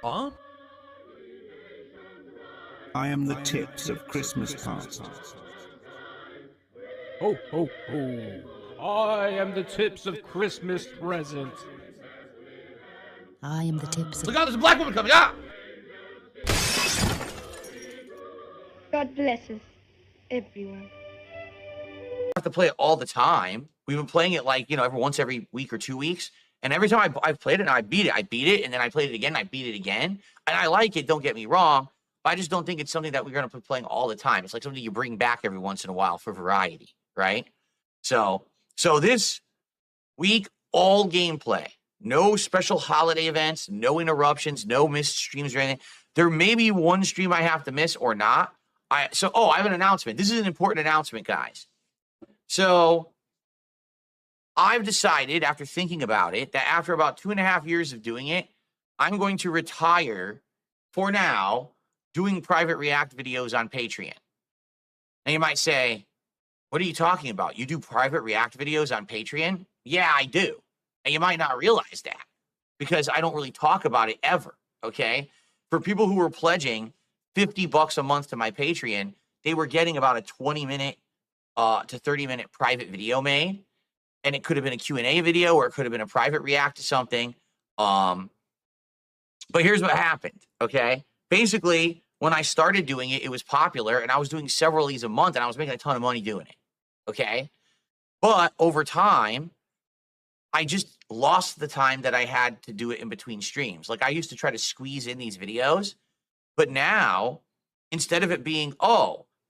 Huh? I am the tips of Christmas past. Ho, ho, ho. I am the tips of Christmas present. I am the tips of... Look out, there's a black woman coming! Ah! God blesses everyone. Have to play it all the time. We've been playing it like, every week or 2 weeks. And every time I've played it and I beat it, and then I played it again, and I beat it again. And I like it, don't get me wrong, but I just don't think it's something that we're going to be playing all the time. It's like something you bring back every once in a while for variety, right? So this week, all gameplay. No special holiday events, no interruptions, no missed streams or anything. There may be one stream I have to miss or not. I have an announcement. This is an important announcement, guys. So I've decided, after thinking about it, that after about 2.5 years of doing it, I'm going to retire, for now, doing private React videos on Patreon. Now you might say, what are you talking about? You do private React videos on Patreon? Yeah, I do. And you might not realize that because I don't really talk about it ever, okay? For people who were pledging $50 a month to my Patreon, they were getting about a 20-minute to 30-minute private video made. And it could have been a Q&A video or it could have been a private react to something. But here's what happened, okay? Basically, when I started doing it, it was popular, and I was doing several of these a month, and I was making a ton of money doing it, okay? But over time, I just lost the time that I had to do it in between streams. Like, I used to try to squeeze in these videos, but now, instead of it being,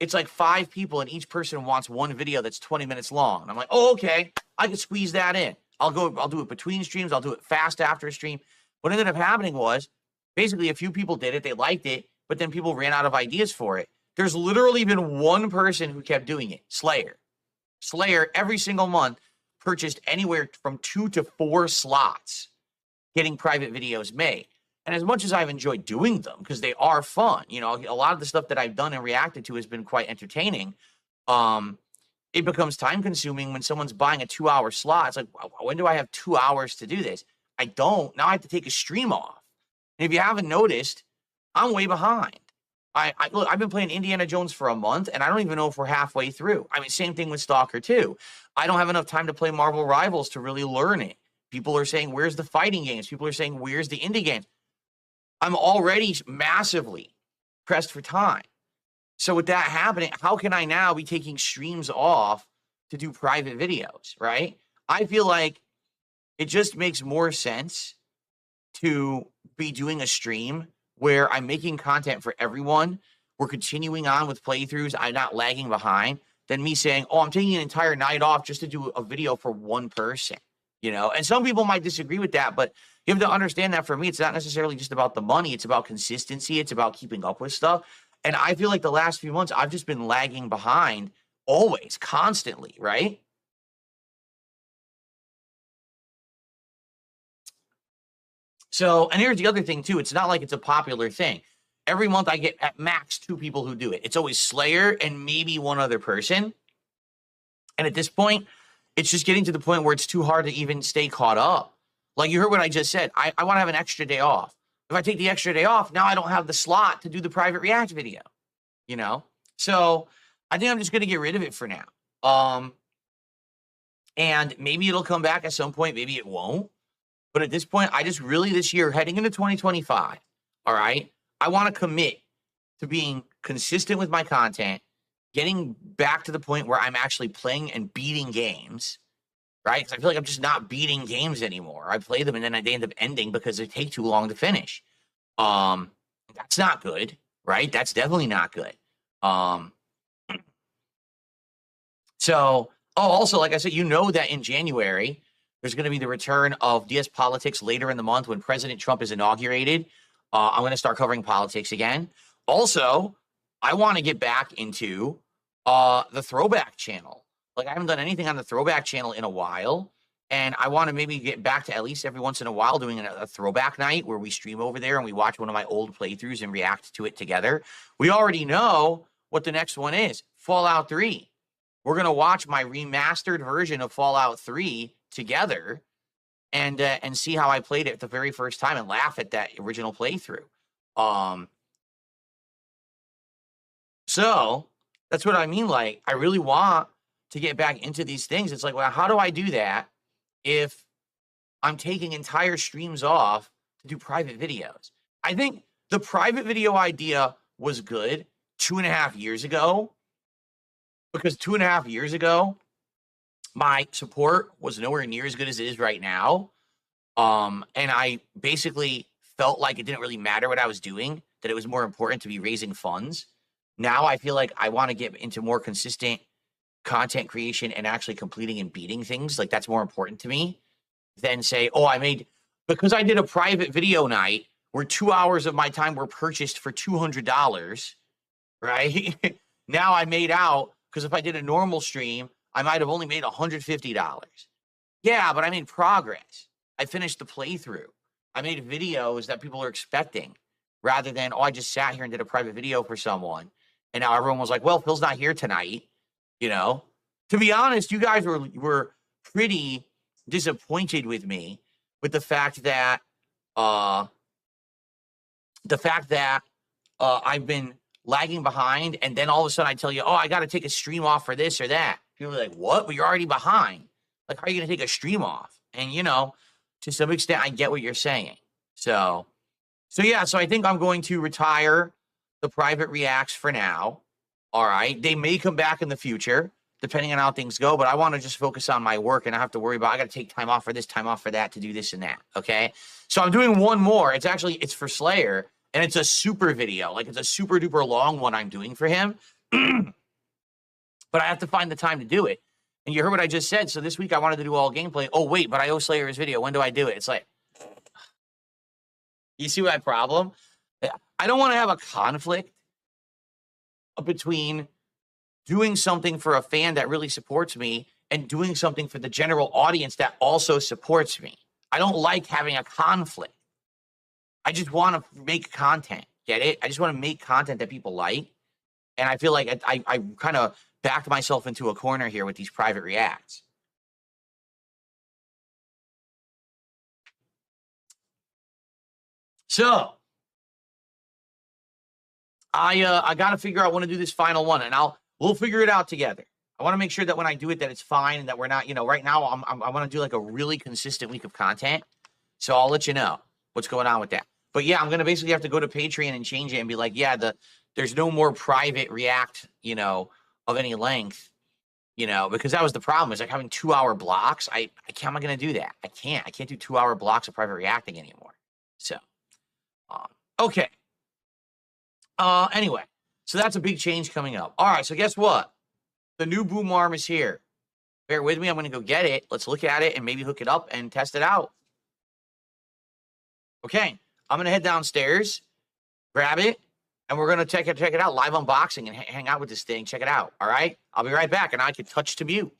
it's like 5 people and each person wants one video that's 20 minutes long. And I'm like, okay, I can squeeze that in. I'll do it between streams. I'll do it fast after a stream. What ended up happening was basically a few people did it. They liked it, but then people ran out of ideas for it. There's literally been one person who kept doing it, Slayer. Slayer, every single month, purchased anywhere from 2 to 4 slots getting private videos made. And as much as I've enjoyed doing them, because they are fun, a lot of the stuff that I've done and reacted to has been quite entertaining. It becomes time consuming when someone's buying a 2-hour slot. It's like, when do I have 2 hours to do this? I don't. Now I have to take a stream off. And if you haven't noticed, I'm way behind. Look, I've been playing Indiana Jones for a month, and I don't even know if we're halfway through. I mean, same thing with Stalker 2. I don't have enough time to play Marvel Rivals to really learn it. People are saying, where's the fighting games? People are saying, where's the indie games? I'm already massively pressed for time. So with that happening, how can I now be taking streams off to do private videos, right? I feel like it just makes more sense to be doing a stream where I'm making content for everyone. We're continuing on with playthroughs. I'm not lagging behind than me saying, I'm taking an entire night off just to do a video for one person, And some people might disagree with that, but you have to understand that for me, it's not necessarily just about the money. It's about consistency. It's about keeping up with stuff. And I feel like the last few months, I've just been lagging behind always, constantly, right? So, and here's the other thing too. It's not like it's a popular thing. Every month I get at max 2 people who do it. It's always Slayer and maybe one other person. And at this point, it's just getting to the point where it's too hard to even stay caught up. Like you heard what I just said. I want to have an extra day off. If I take the extra day off, now I don't have the slot to do the private react video, So I think I'm just going to get rid of it for now. And maybe it'll come back at some point. Maybe it won't. But at this point, I just really this year, heading into 2025, all right, I want to commit to being consistent with my content, getting back to the point where I'm actually playing and beating games, right? Because I feel like I'm just not beating games anymore. I play them and then they end up ending because they take too long to finish. That's not good, right? That's definitely not good. Also, like I said, that in January, there's going to be the return of DS Politics later in the month when President Trump is inaugurated. I'm going to start covering politics again. Also, I want to get back into the Throwback channel. Like, I haven't done anything on the Throwback channel in a while, and I want to maybe get back to at least every once in a while doing a Throwback night where we stream over there and we watch one of my old playthroughs and react to it together. We already know what the next one is, Fallout 3. We're going to watch my remastered version of Fallout 3 together and see how I played it the very first time and laugh at that original playthrough. So that's what I mean. Like, I really want to get back into these things. It's like, well, how do I do that if I'm taking entire streams off to do private videos? I think the private video idea was good 2.5 years ago, because 2.5 years ago, my support was nowhere near as good as it is right now. And I basically felt like it didn't really matter what I was doing, that it was more important to be raising funds. Now I feel like I want to get into more consistent content creation and actually completing and beating things. Like, that's more important to me than say, oh, because I did a private video night where 2 hours of my time were purchased for $200, right? Now I made out, because if I did a normal stream, I might have only made $150. Yeah, but I made progress. I finished the playthrough. I made videos that people are expecting, rather than, oh, I just sat here and did a private video for someone. And now everyone was like, well, Phil's not here tonight. You know, to be honest, you guys were pretty disappointed with me with the fact that I've been lagging behind, and then all of a sudden I tell you, oh, I got to take a stream off for this or that. People are like, what? But you're already behind. Like, how are you going to take a stream off? And, you know, to some extent, I get what you're saying. So yeah, so I think I'm going to retire the private reacts for now. All right. They may come back in the future, depending on how things go, but I want to just focus on my work and I have to worry about, I got to take time off for this, time off for that, to do this and that. Okay. So I'm doing one more. It's for Slayer, and it's a super video. Like, it's a super duper long one I'm doing for him, but I have to find the time to do it. And you heard what I just said. So this week I wanted to do all gameplay. Oh, wait, but I owe Slayer his video. When do I do it? It's like, you see my problem? I don't want to have a conflict between doing something for a fan that really supports me and doing something for the general audience that also supports me. I don't like having a conflict. I just want to make content. Get it? I just want to make content that people like. And I feel like I kind of backed myself into a corner here with these private reacts. So I got to figure out when to do this final one, and we'll figure it out together. I want to make sure that when I do it, that it's fine and that we're not, right now I want to do like a really consistent week of content. So I'll let you know what's going on with that. But yeah, I'm going to basically have to go to Patreon and change it and be like, yeah, there's no more private react, of any length, because that was the problem, is like having 2-hour blocks. How am I going to do that? I can't do 2-hour blocks of private reacting anymore. So, okay. Anyway, so that's a big change coming up. All right, so guess what? The new boom arm is here. Bear with me. I'm going to go get it. Let's look at it and maybe hook it up and test it out. Okay, I'm going to head downstairs, grab it, and we're going to check it out, live unboxing, and hang out with this thing. Check it out, all right? I'll be right back, and I can touch to mute.